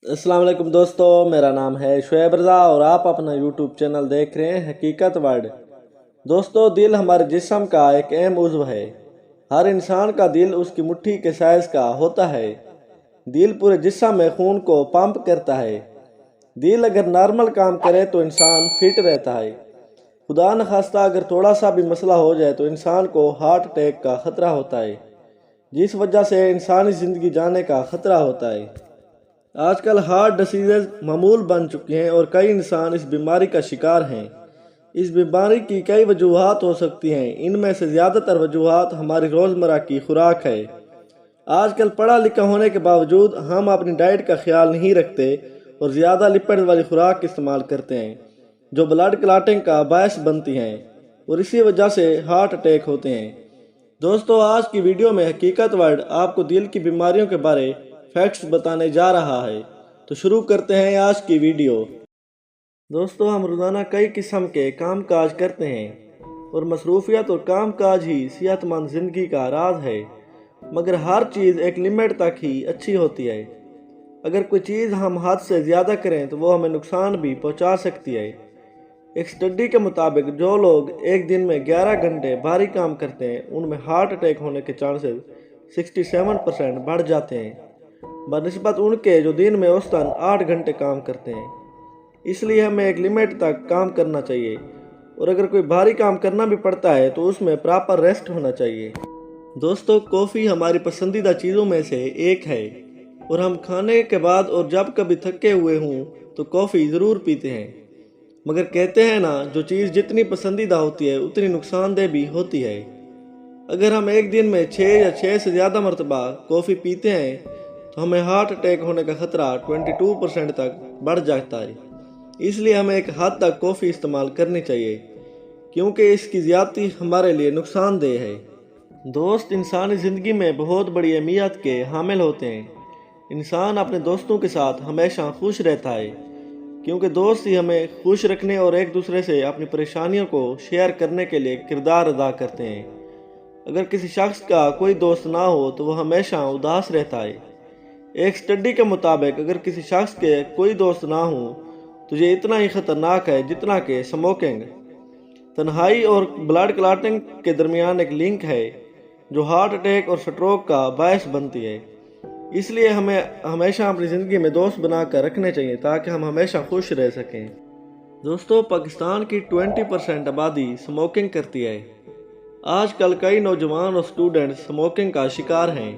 अस्सलाम वालेकुम दोस्तों, मेरा नाम है शुएब रज़ा और आप अपना यूट्यूब चैनल देख रहे हैं हकीकत वर्ल्ड। दोस्तों, दिल हमारे जिस्म का एक अहम उज़्व है। हर इंसान का दिल उसकी मुट्ठी के साइज़ का होता है। दिल पूरे जिस्म में खून को पंप करता है। दिल अगर नॉर्मल काम करे तो इंसान फिट रहता है। खुदा न खास्ता अगर थोड़ा सा भी मसला हो जाए तो इंसान को हार्ट अटैक का ख़तरा होता है, जिस वजह से इंसानी ज़िंदगी जाने का ख़तरा होता है। आजकल हार्ट डिसीजेज मामूल बन चुके हैं और कई इंसान इस बीमारी का शिकार हैं। इस बीमारी की कई वजूहात हो सकती हैं। इनमें से ज़्यादातर वजूहात हमारी रोज़मर्रा की खुराक है। आजकल पढ़ा लिखा होने के बावजूद हम अपनी डाइट का ख्याल नहीं रखते और ज़्यादा लिपिड वाली खुराक इस्तेमाल करते हैं, जो ब्लड क्लॉटिंग का बायस बनती हैं और इसी वजह से हार्ट अटैक होते हैं। दोस्तों, आज की वीडियो में हकीकत वर्ल्ड आपको दिल की बीमारियों के बारे फैक्ट्स बताने जा रहा है। तो शुरू करते हैं आज की वीडियो। दोस्तों, हम रोज़ाना कई किस्म के काम काज करते हैं और मसरूफियत और काम काज ही सेहतमंद ज़िंदगी का राज है। मगर हर चीज़ एक लिमिट तक ही अच्छी होती है। अगर कोई चीज़ हम हद से ज़्यादा करें तो वो हमें नुकसान भी पहुंचा सकती है। एक स्टडी के मुताबिक जो लोग एक दिन में 11 घंटे भारी काम करते हैं उनमें हार्ट अटैक होने के चांसेस 67% बढ़ जाते हैं बनिस्बत उनके जो दिन में औसतन 8 घंटे काम करते हैं। इसलिए हमें एक लिमिट तक काम करना चाहिए और अगर कोई भारी काम करना भी पड़ता है तो उसमें प्रॉपर रेस्ट होना चाहिए। दोस्तों, कॉफ़ी हमारी पसंदीदा चीज़ों में से एक है और हम खाने के बाद और जब कभी थके हुए हों तो कॉफ़ी ज़रूर पीते हैं। मगर कहते हैं ना, जो चीज़ जितनी पसंदीदा होती है उतनी नुकसानदेह भी होती है। अगर हम एक दिन में 6 या 6 से ज़्यादा मरतबा कॉफ़ी पीते हैं तो हमें हार्ट अटैक होने का ख़तरा 22% तक बढ़ जाता है। इसलिए हमें एक हद तक कॉफ़ी इस्तेमाल करनी चाहिए, क्योंकि इसकी ज़्यादती हमारे लिए नुकसानदेह है। दोस्त इंसानी ज़िंदगी में बहुत बड़ी अहमियत के हामिल होते हैं। इंसान अपने दोस्तों के साथ हमेशा खुश रहता है, क्योंकि दोस्त ही हमें खुश रखने और एक दूसरे से अपनी परेशानियों को शेयर करने के लिए किरदार अदा करते हैं। अगर किसी शख्स का कोई दोस्त ना हो तो वह हमेशा उदास रहता है। एक स्टडी के मुताबिक अगर किसी शख्स के कोई दोस्त ना हो तो ये इतना ही ख़तरनाक है जितना कि स्मोकिंग। तन्हाई और ब्लड क्लॉटिंग के दरमियान एक लिंक है जो हार्ट अटैक और स्ट्रोक का बायस बनती है। इसलिए हमें हमेशा अपनी ज़िंदगी में दोस्त बनाकर रखने चाहिए ताकि हम हमेशा खुश रह सकें। दोस्तों, पाकिस्तान की 20% आबादी स्मोकिंग करती है। आजकल कई नौजवान और स्टूडेंट स्मोकिंग का शिकार हैं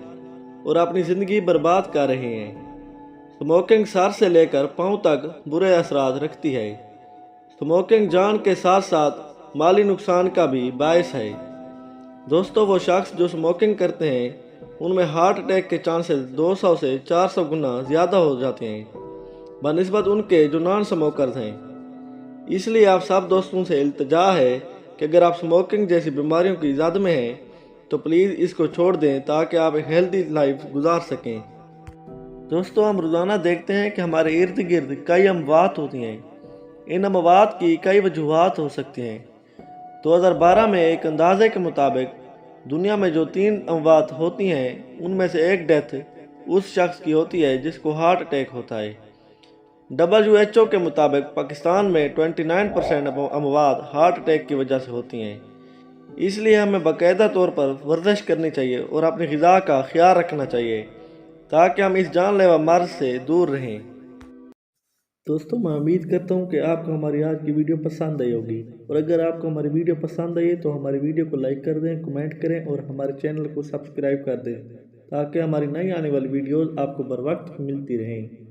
और अपनी ज़िंदगी बर्बाद कर रहे हैं। स्मोकिंग सर से लेकर पाँव तक बुरे असरात रखती है। स्मोकिंग जान के साथ साथ माली नुकसान का भी बायस है। दोस्तों, वो शख्स जो स्मोकिंग करते हैं उनमें हार्ट अटैक के चांसेस 200 से 400 गुना ज़्यादा हो जाते हैं बनिस्बत उनके जो नॉन स्मोकर्स हैं। इसलिए आप सब दोस्तों से इल्तिजा है कि अगर आप स्मोकिंग जैसी बीमारियों की ज़द में हैं तो प्लीज़ इसको छोड़ दें ताकि आप एक हेल्दी लाइफ गुजार सकें। दोस्तों, हम रोज़ाना देखते हैं कि हमारे इर्द गिर्द कई अमवात होती हैं। इन अमवात की कई वजूहात हो सकती हैं। 2012 में एक अंदाजे के मुताबिक दुनिया में जो 3 अमवात होती हैं उनमें से एक डेथ उस शख्स की होती है जिसको हार्ट अटैक होता है। WHO के मुताबिक पाकिस्तान में 29% अमवात हार्ट अटैक की वजह से होती हैं। इसलिए हमें बाकायदा तौर पर वर्जिश करनी चाहिए और अपनी ग़िज़ा का ख्याल रखना चाहिए ताकि हम इस जानलेवा मर्ज से दूर रहें। दोस्तों, मैं उम्मीद करता हूँ कि आपको हमारी आज की वीडियो पसंद आई होगी और अगर आपको हमारी वीडियो पसंद आई तो हमारी वीडियो को लाइक कर दें, कमेंट करें और हमारे चैनल को सब्सक्राइब कर दें ताकि हमारी नई आने वाली वीडियोज़ आपको बर वक्त मिलती रहें।